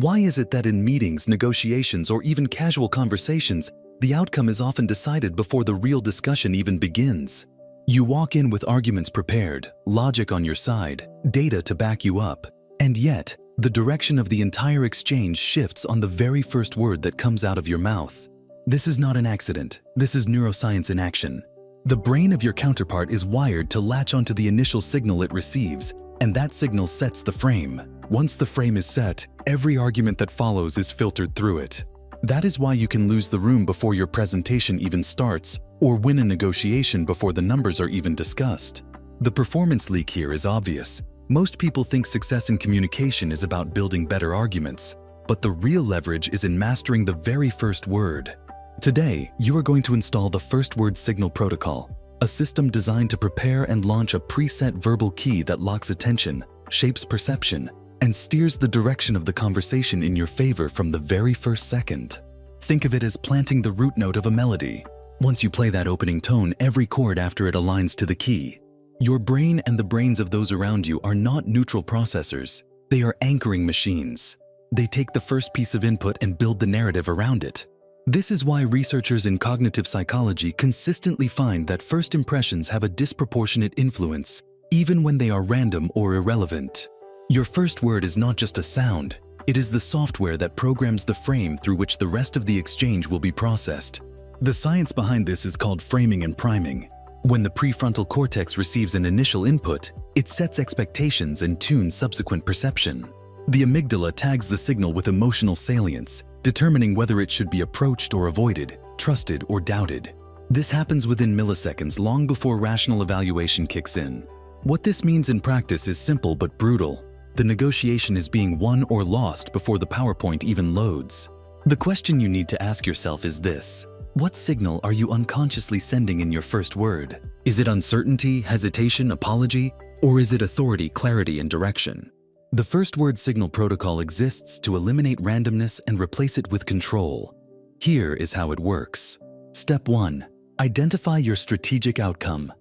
Why is it that in meetings, negotiations, or even casual conversations, the outcome is often decided before the real discussion even begins? You walk in with arguments prepared, logic on your side, data to back you up, and yet, the direction of the entire exchange shifts on the very first word that comes out of your mouth. This is not an accident. This is neuroscience in action. The brain of your counterpart is wired to latch onto the initial signal it receives, and that signal sets the frame. Once the frame is set, every argument that follows is filtered through it. That is why you can lose the room before your presentation even starts, or win a negotiation before the numbers are even discussed. The performance leak here is obvious. Most people think success in communication is about building better arguments, but the real leverage is in mastering the very first word. Today, you are going to install the First Word Signal Protocol, a system designed to prepare and launch a preset verbal key that locks attention, shapes perception, and steers the direction of the conversation in your favor from the very first second. Think of it as planting the root note of a melody. Once you play that opening tone, every chord after it aligns to the key. Your brain and the brains of those around you are not neutral processors. They are anchoring machines. They take the first piece of input and build the narrative around it. This is why researchers in cognitive psychology consistently find that first impressions have a disproportionate influence, even when they are random or irrelevant. Your first word is not just a sound, it is the software that programs the frame through which the rest of the exchange will be processed. The science behind this is called framing and priming. When the prefrontal cortex receives an initial input, it sets expectations and tunes subsequent perception. The amygdala tags the signal with emotional salience, determining whether it should be approached or avoided, trusted or doubted. This happens within milliseconds, long before rational evaluation kicks in. What this means in practice is simple but brutal. The negotiation is being won or lost before the PowerPoint even loads. The question you need to ask yourself is this: what signal are you unconsciously sending in your first word? Is it uncertainty, hesitation, apology, or is it authority, clarity, and direction? The First Word Signal Protocol exists to eliminate randomness and replace it with control. Here is how it works. Step 1. Identify your strategic outcome.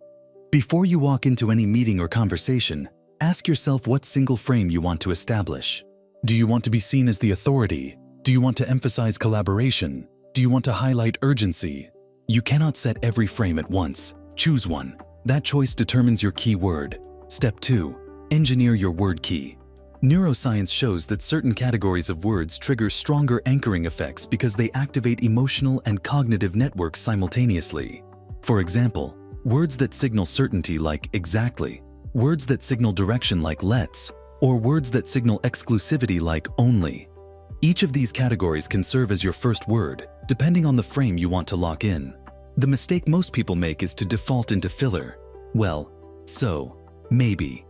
Before you walk into any meeting or conversation, ask yourself what single frame you want to establish. Do you want to be seen as the authority? Do you want to emphasize collaboration? Do you want to highlight urgency? You cannot set every frame at once. Choose one. That choice determines your key word. Step 2. Engineer your word key. Neuroscience shows that certain categories of words trigger stronger anchoring effects because they activate emotional and cognitive networks simultaneously. For example, words that signal certainty like exactly, words that signal direction like let's, or words that signal exclusivity like only. Each of these categories can serve as your first word, depending on the frame you want to lock in. The mistake most people make is to default into filler. Well, so, maybe,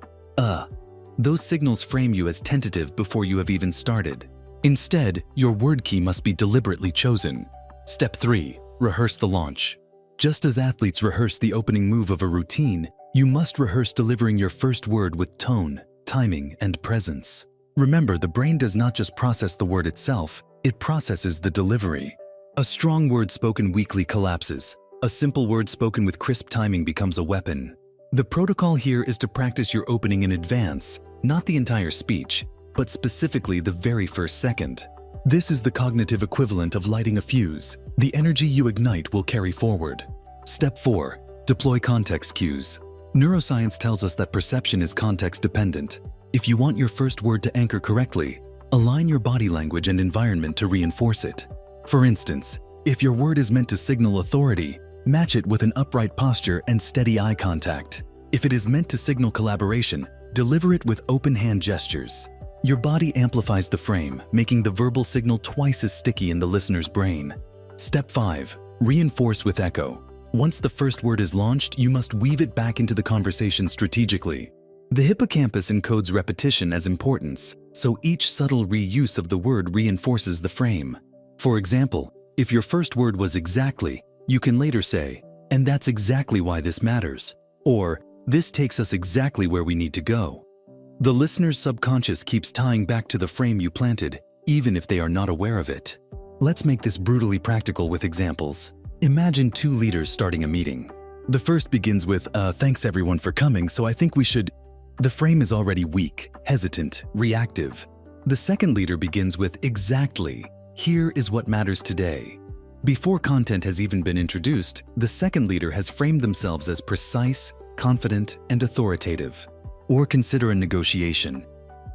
Those signals frame you as tentative before you have even started. Instead, your word key must be deliberately chosen. Step 3. Rehearse the launch. Just as athletes rehearse the opening move of a routine, you must rehearse delivering your first word with tone, timing, and presence. Remember, the brain does not just process the word itself, it processes the delivery. A strong word spoken weakly collapses. A simple word spoken with crisp timing becomes a weapon. The protocol here is to practice your opening in advance, not the entire speech, but specifically the very first second. This is the cognitive equivalent of lighting a fuse. The energy you ignite will carry forward. Step 4. Deploy context cues. Neuroscience tells us that perception is context dependent. If you want your first word to anchor correctly, align your body language and environment to reinforce it. For instance, if your word is meant to signal authority, match it with an upright posture and steady eye contact. If it is meant to signal collaboration, deliver it with open hand gestures. Your body amplifies the frame, making the verbal signal twice as sticky in the listener's brain. Step 5. Reinforce with echo. Once the first word is launched, you must weave it back into the conversation strategically. The hippocampus encodes repetition as importance, so each subtle reuse of the word reinforces the frame. For example, if your first word was exactly, you can later say, "And that's exactly why this matters," or "This takes us exactly where we need to go." The listener's subconscious keeps tying back to the frame you planted, even if they are not aware of it. Let's make this brutally practical with examples. Imagine two leaders starting a meeting. The first begins with, "Thanks everyone for coming, so I think we should..." The frame is already weak, hesitant, reactive. The second leader begins with exactly. Here is what matters today. Before content has even been introduced, the second leader has framed themselves as precise, confident, and authoritative. Or consider a negotiation.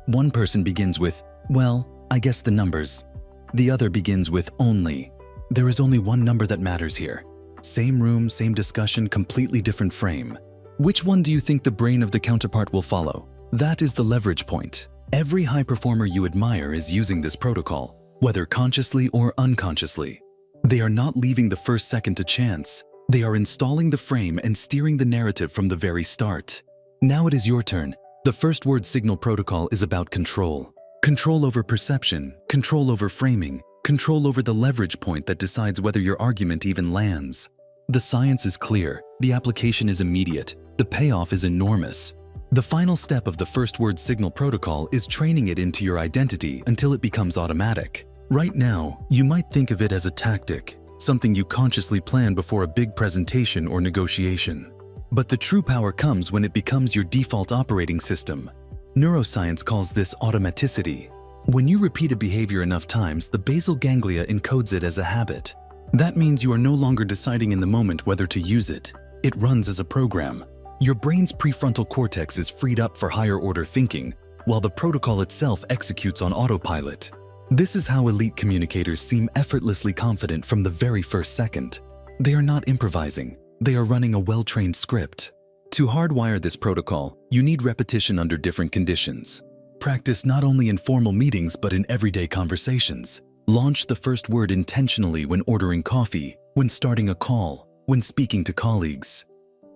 One person begins with, well, I guess the numbers. The other begins with only. There is only one number that matters here. Same room, same discussion, completely different frame. Which one do you think the brain of the counterpart will follow? That is the leverage point. Every high performer you admire is using this protocol, whether consciously or unconsciously. They are not leaving the first second to chance. They are installing the frame and steering the narrative from the very start. Now it is your turn. The first word signal protocol is about control. Control over perception, control over framing, control over the leverage point that decides whether your argument even lands. The science is clear, the application is immediate, the payoff is enormous. The final step of the first word signal protocol is training it into your identity until it becomes automatic. Right now, you might think of it as a tactic, something you consciously plan before a big presentation or negotiation. But the true power comes when it becomes your default operating system. Neuroscience calls this automaticity. When you repeat a behavior enough times, the basal ganglia encodes it as a habit. That means you are no longer deciding in the moment whether to use it. It runs as a program. Your brain's prefrontal cortex is freed up for higher-order thinking, while the protocol itself executes on autopilot. This is how elite communicators seem effortlessly confident from the very first second. They are not improvising. They are running a well-trained script. To hardwire this protocol, you need repetition under different conditions. Practice not only in formal meetings but in everyday conversations. Launch the first word intentionally when ordering coffee, when starting a call, when speaking to colleagues.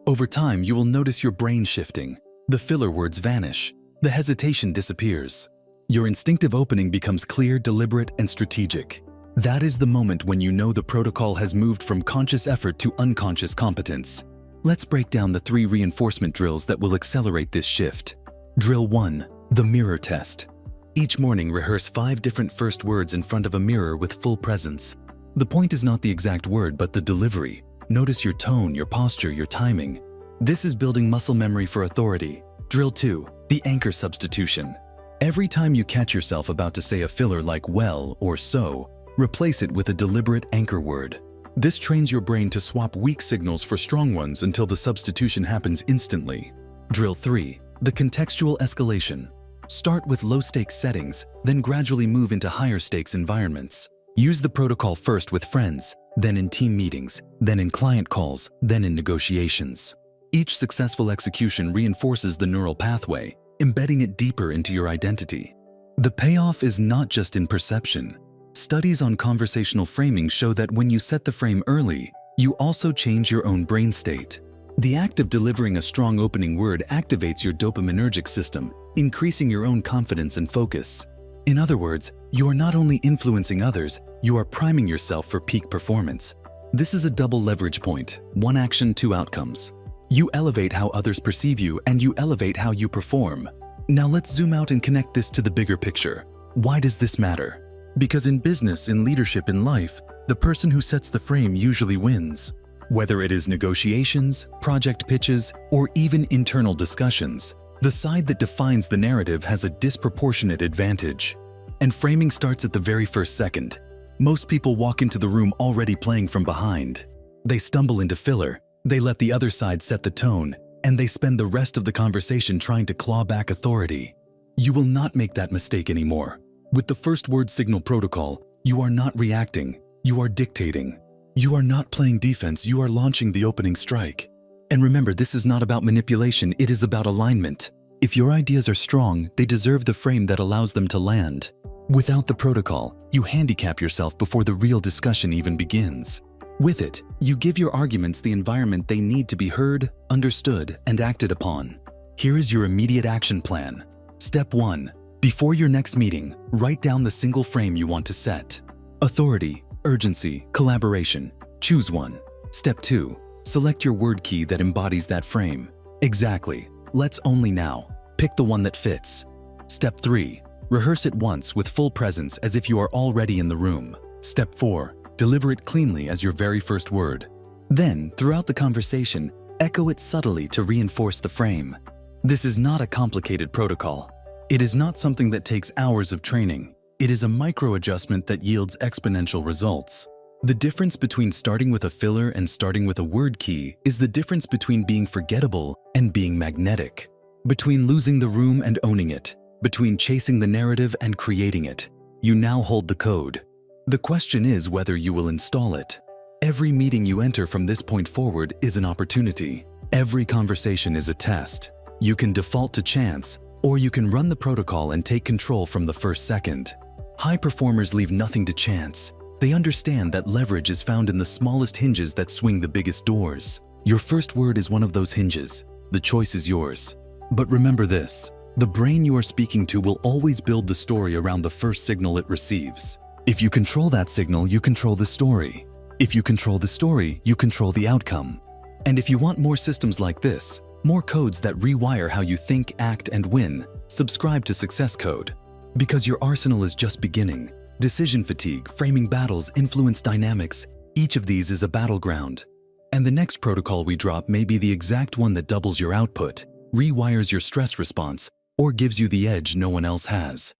Over time, you will notice your brain shifting. The filler words vanish. The hesitation disappears. Your instinctive opening becomes clear, deliberate, and strategic. That is the moment when you know the protocol has moved from conscious effort to unconscious competence. Let's break down the 3 reinforcement drills that will accelerate this shift. Drill 1. The mirror test. Each morning, rehearse 5 different first words in front of a mirror with full presence. The point is not the exact word, but the delivery. Notice your tone, your posture, your timing. This is building muscle memory for authority. Drill 2. The anchor substitution. Every time you catch yourself about to say a filler like well or so, replace it with a deliberate anchor word. This trains your brain to swap weak signals for strong ones until the substitution happens instantly. Drill 3. The contextual escalation. Start with low-stakes settings, then gradually move into higher-stakes environments. Use the protocol first with friends, then in team meetings, then in client calls, then in negotiations. Each successful execution reinforces the neural pathway, embedding it deeper into your identity. The payoff is not just in perception. Studies on conversational framing show that when you set the frame early, you also change your own brain state. The act of delivering a strong opening word activates your dopaminergic system, increasing your own confidence and focus. In other words, you are not only influencing others, you are priming yourself for peak performance. This is a double leverage point, 1 action, 2 outcomes. You elevate how others perceive you, and you elevate how you perform. Now let's zoom out and connect this to the bigger picture. Why does this matter? Because in business, in leadership, in life, the person who sets the frame usually wins. Whether it is negotiations, project pitches, or even internal discussions, the side that defines the narrative has a disproportionate advantage. And framing starts at the very first second. Most people walk into the room already playing from behind. They stumble into filler, they let the other side set the tone, and they spend the rest of the conversation trying to claw back authority. You will not make that mistake anymore. With the first word signal protocol, you are not reacting, you are dictating. You are not playing defense, you are launching the opening strike. And remember, this is not about manipulation, it is about alignment. If your ideas are strong, they deserve the frame that allows them to land. Without the protocol, you handicap yourself before the real discussion even begins. With it, you give your arguments the environment they need to be heard, understood, and acted upon. Here is your immediate action plan. Step 1. Before your next meeting, write down the single frame you want to set. Authority, urgency, collaboration. Choose one. Step 2. Select your word key that embodies that frame. Exactly. Let's only now. Pick the one that fits. Step 3. Rehearse it once with full presence as if you are already in the room. Step 4. Deliver it cleanly as your very first word. Then, throughout the conversation, echo it subtly to reinforce the frame. This is not a complicated protocol. It is not something that takes hours of training. It is a micro-adjustment that yields exponential results. The difference between starting with a filler and starting with a word key is the difference between being forgettable and being magnetic, between losing the room and owning it, between chasing the narrative and creating it. You now hold the code. The question is whether you will install it. Every meeting you enter from this point forward is an opportunity. Every conversation is a test. You can default to chance, or you can run the protocol and take control from the first second. High performers leave nothing to chance. They understand that leverage is found in the smallest hinges that swing the biggest doors. Your first word is one of those hinges. The choice is yours. But remember this, the brain you are speaking to will always build the story around the first signal it receives. If you control that signal, you control the story. If you control the story, you control the outcome. And if you want more systems like this, more codes that rewire how you think, act, and win, subscribe to Success Code. Because your arsenal is just beginning. Decision fatigue, framing battles, influence dynamics, each of these is a battleground. And the next protocol we drop may be the exact one that doubles your output, rewires your stress response, or gives you the edge no one else has.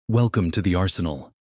Welcome to the arsenal.